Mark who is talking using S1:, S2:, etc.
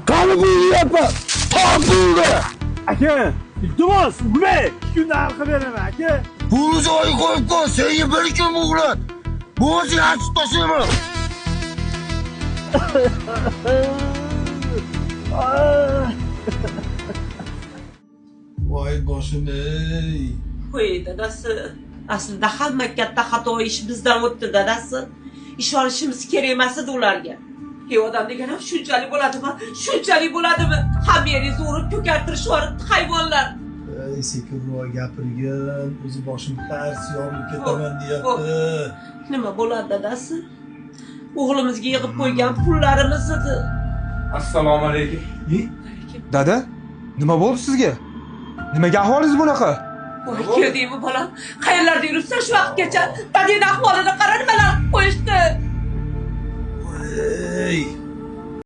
S1: Qani bu yapma. Tortildi.
S2: Aka, iltimos, nima? 2 kunda hal qilib beraman, aka.
S1: Pulni joyi qo'yib qo'y, senga bir kun muhlat. Bo'zing achib tashlayman. Voy boshim ey.
S3: Qo'y dadasi. Aslida hamma katta xato ish bizdan o'tdi dadasi. Ish olishimiz kerak emas edi ularga. Ey odam degan ham shunchalik bo'ladimi? Shunchalik bo'ladimi? Hammeringizni urib ko'kartirish yuboribdi hayvonlar.
S1: Ey sekinroq gapirgin, o'zi boshim tars yorilib ketaman deyapti.
S3: Nima bo'ladi dadasi? O'g'limizga yig'ib qo'ygan pullarimiz edi.
S4: Assalomu alaykum.
S5: Dada, nima bo'ldi sizga? Nimaga ahvolingiz bunaqa?
S3: Voy keldingmi bolam? Qayerlarda yuribsan shu vaqtgacha? Dadang ahvolini qara, nimalar qilib qo'yishdi.
S1: Ey